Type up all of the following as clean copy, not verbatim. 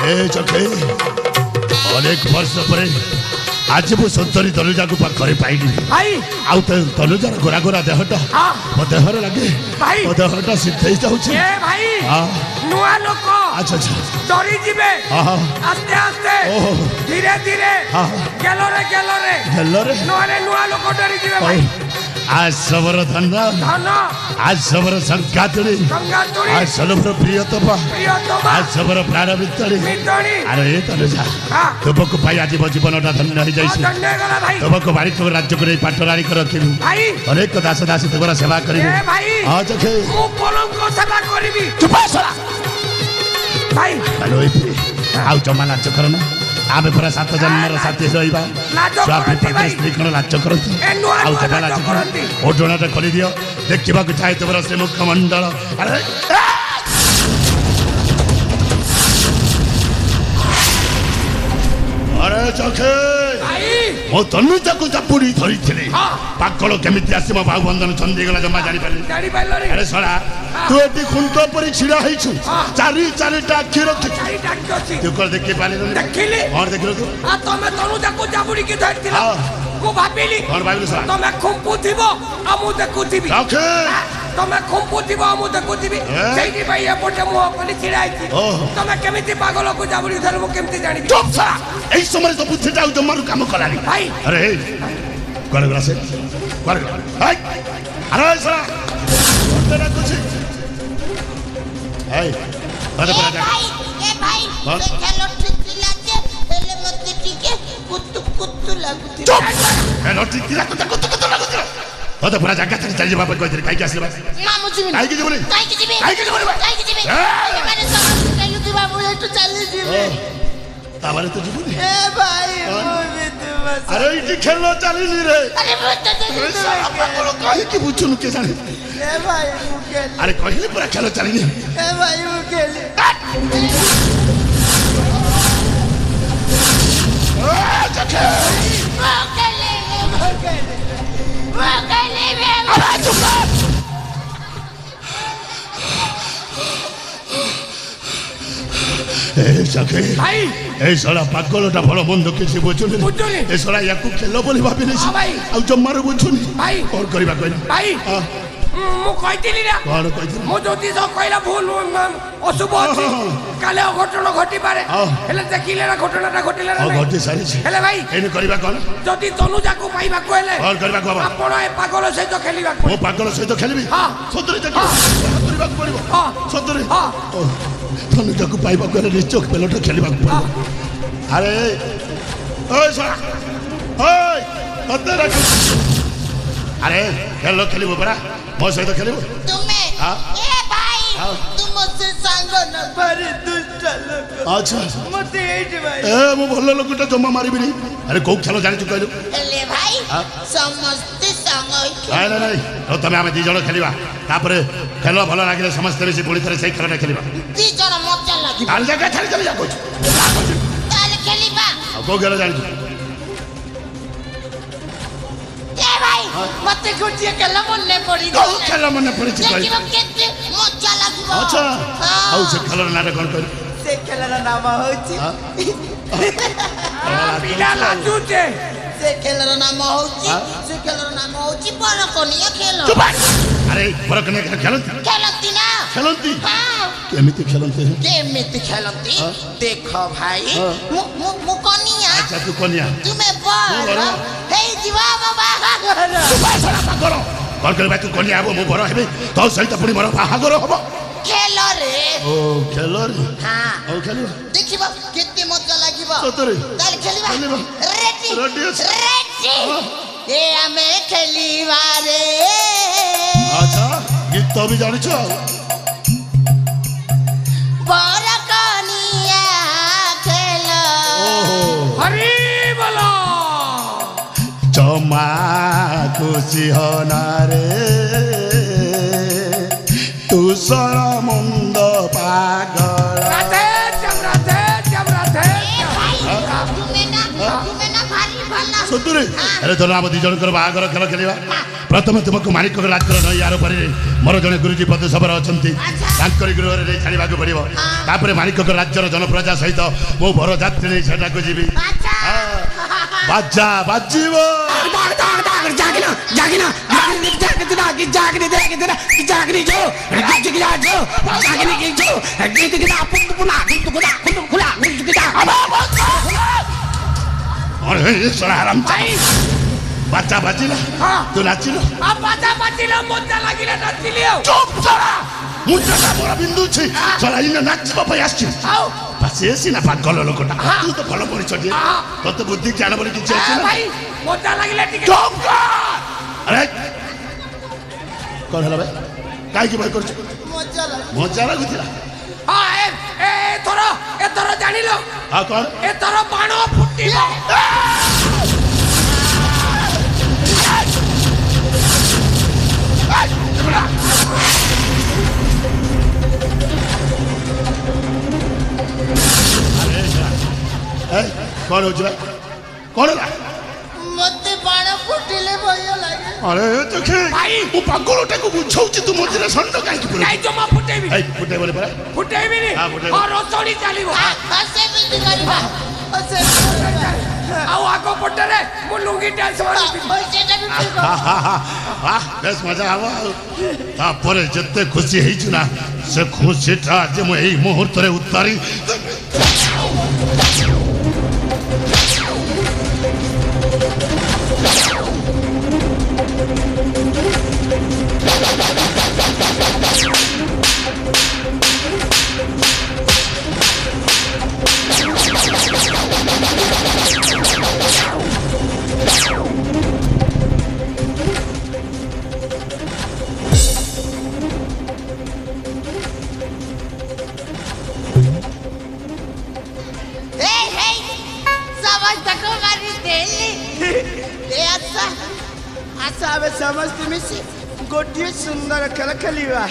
ए चखे अनेक वर्ष पर आज मु सतरी तनुजा को पाखरे पाइली भाई आउ तनुजार गोरा गोरा देहटा मो देहर लगे भाई मो देहटा सिद्धे जाउछि ए भाई नुआ लोक अच्छा अच्छा डरी जिबे आस्ते आस्ते धीरे धीरे गेलो रे नुआ लोक डरी जिबे भाई आज सबर धन आज सबर संगातुड़ी आज सबर प्रियतमा आज सबर प्राण मितड़ी अरे ए तनुजा तुमको पाई आज मो जीवनटा धन्य हो जाइछि तुमको बारी तुम राज्य को नहीं पाटरानी कर रखिबी अनेक दास दासी तुमरा सेवा करिबे हां जखे मु पलंक सेवा करिबी चुप सरा भाई हेलो इपी आउ जमा नाच करना आमे पूरा 7 जन्मर साथी रहिबा स्वामी पति स्त्री कोन नाच करती आउ जमा नाच करती ओडोनाटा खोली दियो देखिबा को चाहे तुमरा से मुखमंडल अरे अरे जखे मो तनुजा को चापुड़ी धरी थिले पाकल केमिति आसी मो बाहु बंधन चंदी गला जमा जानि पाली अरे सरा तू एटी खुंटो परी छिड़ा हैछु चारि चारिटा अखि रखि तू कर देखि पाली देखिली और देखिलो तू आ तमे तनुजा को चापुड़ी के धरि थिला को भाबिली और भाबिलो सरा तमे खुंपु थिबो आ मु देखुथिबी ओके तमे खुंपु थिबो आ मु देखुथिबी सेठी भाई एपटे मु अपनी छिड़ा हैछि तमे केमिति पागल को चापुड़ी धरि मु केमिति जानिबी चुप सरा एई समय तो बुद्धि जाउ जमारु काम करानी भाई अरे कोन गला से कोन हाय अरे सरा तेरा कुछ हाय अरे परा जा ए भाई से खेलो ठीक लागे हेले मत टिके कुत्तु लागुती चुप ए लटी तिला कुत्तु लागुती तो पूरा जगह चल जा बाप कोइ काई के आसले ना मुझे काई के जीवनी काई के जीवे मैंने समझ कहलु तू बाबू एटू चली जीवे तामारे तो जीवनी ए भाई मु भी तुम अरे इटी खेलनो चली नी रे अरे मत तो आपन काहे की बुझुनु के जाने ए भाई मु खेल अरे कहले पूरा खेलो चली नी ए भाई मु खेल जखे ए जखे भाई ए सला पागलटा भलो बंद किसी बुझुनी ए सला याकू खेलो बोली भाबी नै आ जम्मारो बुझुनी भाई और करबा कहना भाई मु कहितिली ना कोन कहितिली मु ज्योतिष कहला भूल अशुभ अछि काले अघटन घटी पारे हेले देखिले ना घटनाटा घटिले ना घटी सारी छी हेले भाई एने करबा कोन जदि तनुजा को पाइबा कहले और करबा को आपण ए पागल सहित खेलिबा ओ पागल सहित खेलिबी सतरी जके करबा पड़िबो सतरी तनुजा को पाइबा कहले निश्चय पेलटा खेलिबा पड़िबो अरे ओय सा ओय कते रख अरे खेलो खेलिबो बरा मो सहित खेलिबो तुम्हें ए भाई तुम मुझसे संग न पर दुष्ट लोग अच्छा मते एट भाई ए मो भलो लोकटा जम्मा मारिबी नी अरे को खेलो जानि तू कहलु हेले भाई समस्त संग नहीं नहीं तो तमे हम दी जण खेलिबा तापर खेलो भलो लागिले समस्त मिसी पुणी थरे सही खेलटा खेलिबा दी जण मजा लागी काल जगह छाड़ी चली जा कोच ताले खेलिबा को खेलो जानि तू ए भाई मते गुटिया खेला मने पड़ी को खेलो मने पड़ी छी देखिबो केते मजा लागिबो अच्छा आउ से खेलर नाटक कोन कर से खेलर नाम होची बिना लाजुते से खेलर नाम होची बड़ कोनिया खेलो चुप अरे बड़ कोनिया खेलती ना खेलती हां केमिति खेलती देखो भाई मु कोनिया अच्छा तू कोनिया तुम्हें बड़ हे जीवा बाबा चुप सरा पागल कौन करे भाई तू कोनिया आबो मु बड़ हेबे तो सही त पुनी मोर बाहागर हबो खेलो रे ओ खेलो रे हां ओ खेलो देखिबो केते मजा लागिबो सतरे ताले खेलिबा रेडी ए हमें खेलिबा रे अच्छा गीत तो भी जानि छ बड़ कोनिया खेलो हरि बोलो जमा खुशी होना रे तू सरा मुंद पागल राधे जमराधे तुम्हें ना भारी भला सतरे अरे तो नाम दी जण कर बागर खेल खेलिबा ପ୍ରଥମେ ତୁମକୁ ମାଣିକ ରାଜ୍ୟର ନଈଆର ଉପରେ ମୋର ଜଣେ ଗୁରୁଜୀ ପଦସଭର ଅଛନ୍ତି ତାଙ୍କରି ଗୃହରେ ନେଇ ଛାଡ଼ିବାକୁ ପଡ଼ିବ ତାପରେ ମାଣିକ ରାଜ୍ୟର ଜନପ୍ରଜା ସହିତ ମୁଁ ବରଯାତ୍ରୀ ନେଇ ସେଠାକୁ ଯିବି ବାଜା ବାଜିବ ବାଜା ବାଜିଲା ତୁ ନାଚିଲୁ ବାଜା ବାଜିଲା ମଜା ଲାଗିଲା ନାଚିଲି ଆଉ ମୁଣ୍ଡଟା ମୋର ବିନ୍ଧୁଛି ଶଳା ଇନେ ନାଚିବା ପାଇଁ ଆସିଛି ସେ ସିନା ପାଗଳ ଲୋକଟା ତୁ ତ ଭଲ ପରିଚୟ ଦିଏ ତତେ ବୁଦ୍ଧି ଜ୍ଞାନ ବୋଲି କିଛି ଅଛି ନା ଭାଇ ମଜା ଲାଗିଲା ଟିକେ ଆରେ କଣ ହେଲା ଭାଇ କାହିଁକି ଭୟ କରୁଛୁ ମଜା ଲାଗୁଥିଲା ଏଥର ଜାଣିଲ ଆଉ କଣ ଏଥର ବାଣ ଫୁଟିବ କଣ ହଉଛି ଭାଇ କଣ ହେଲା ମତେ ବାଣ ଫୁଟିଲେ ଭୟ ଲାଗେ ଆରେ ଦେଖେ ମୁଁ ପାଗଳଟାକୁ ବୁଝଉଛି ତୁ ମଝିରେ ଷଣ୍ଢ କାହିଁକି ନାଇଁ ଜମା ଫୁଟେଇବି ଫୁଟେଇବନି ପରା ଫୁଟେଇବିନି ରସଣି ଚାଲିବ ସେମିତି କରିବା ଆଉ ଆଗ ପଟରେ ମୁଁ ଲୁଙ୍ଗି ଡ୍ୟାନ୍ସ ମାରୁଛି ବେଶ ମଜା ହବ ଆଉ ତାପରେ ଯେତେ ଖୁସି ହେଇଛୁ ନା ସେ ଖୁସିଟା ଆଜି ମୁଁ ଏଇ ମୁହୂର୍ତ୍ତରେ ଉତାରି ସମସ୍ତେ ମିଶି ଗୋଟିଏ ସୁନ୍ଦର ଖେଳ ଖେଳିବା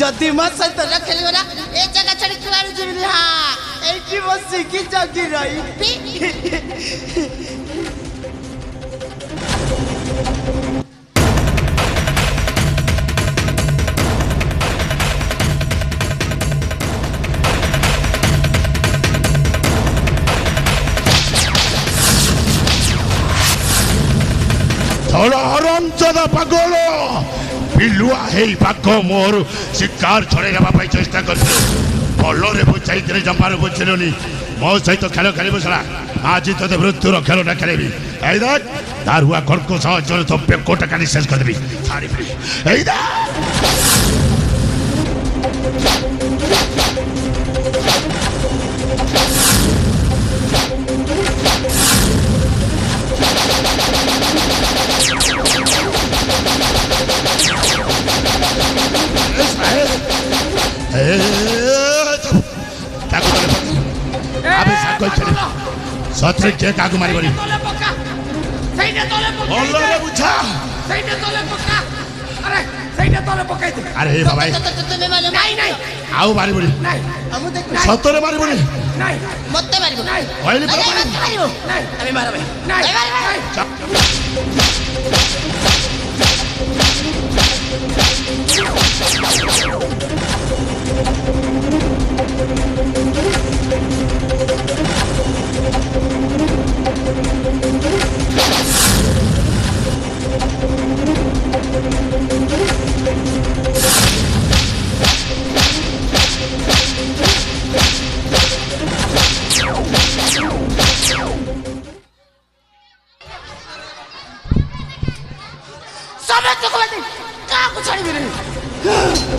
ଯଦି ମୋ ସହିତ ଖେଳିବ ନା ଏ ଜାଗା ଛାଡି କୁଆଡେ ଯିବିନି ଏଇଠି ବସିକି ଜଗି ରହିବି ହରମଚଦା ପାଗଳ ପିଲୁଆ ହେଇ ପାଖ ମୋର ଶିକାର ଛଡ଼େଇ ନେବା ପାଇଁ ଚେଷ୍ଟା କରିଥିଲୁ ଭଲରେ ବୁଝାଇଥିଲେ ଜମାରୁ ବୁଝିଲୁନି ମୋ ସହିତ ଖେଳ ଖେଳିବୁ ସାରା ଆଜି ତୋତେ ମୃତ୍ୟୁର ଖେଳଟା ଖେଳିବି ଏଇ ଦେখ ଦାରୁଆ ଖଡ଼କ ସହଜରେ ତ ବେକଟା କାଲି ଶେଷ କରିଦେବି ଛାଡ଼ିବି ଏଇ ଦେখ ସତରେ କିଏ କାହାକୁ ମାରିବନି ତଳେ ପକା ସେଇଟା ତଳେ ଭଲରେ ପକା ବୁଝା ସେଇଟା ତଳେ ପକା ଆରେ ସେଇଟା ତଳେ ପକାଇ ଦେ ଆରେ ହେ ବାବା ତୁମେ ମାର ନାଇଁ ନାଇଁ ଆଉ ମାରିବନି ନାଇଁ ମୁଁ ଦେଖ ସତରେ ମାରିବନି ନାଇଁ ମତେ ମାରିବ ନାଇଁ କହିଲି ଆରେ ପରା ମତେ ମାରିବ ନାଇଁ ଆମେ ମାରବେ ନାଇଁ ସମସ୍ତଙ୍କୁ ମାରି କାହାକୁ ଛାଡ଼ିବିନି